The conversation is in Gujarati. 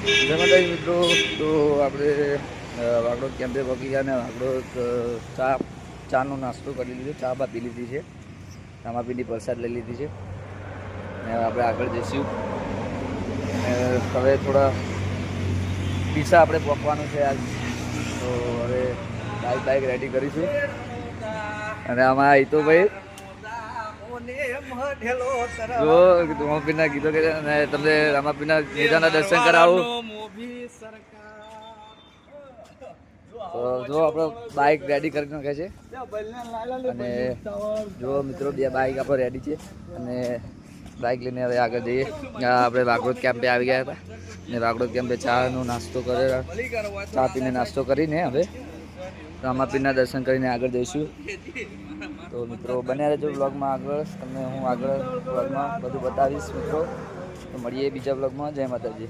જય માતાજી મિત્રો. તો આપણે વાગડોદ કેમ્પે પહોંચી ગયા ને વાગડોદ ચાનો નાસ્તો કરી લીધો, ચા બા પી લીધી છે, રામાપીરની પ્રસાદ લઈ લીધી છે ને આપણે આગળ જઈશું. હવે થોડા પીસા આપણે પહોંચવાનું છે આજ, તો હવે બાઇક રેડી કરીશું. અને આમાં હિતોભાઈ જો રામાપીરના ગીતો કે અને તમને રામાપીરના ગીતાના દર્શન કરાવું. તો જો આપણે બાઇક રેડી કરી નાખે છે અને જો મિત્રો બે બાઇક આપણે રેડી છે અને બાઇક લઈને હવે આગળ જઈએ. આપણે વાગડોદ કેમ્પે આવી ગયા હતા ને વાગડોદ કેમ્પે ચાનો નાસ્તો કરે, ચા પીને નાસ્તો કરીને હવે રામાપીરના દર્શન કરીને આગળ જઈશું. તો મિત્રો બન્યા રહેજો બ્લોગમાં, આગળ તમને હું આગળ બ્લોગમાં બધું બતાવીશ મિત્રો. તો મળીએ બીજા બ્લોગમાં. જય માતાજી.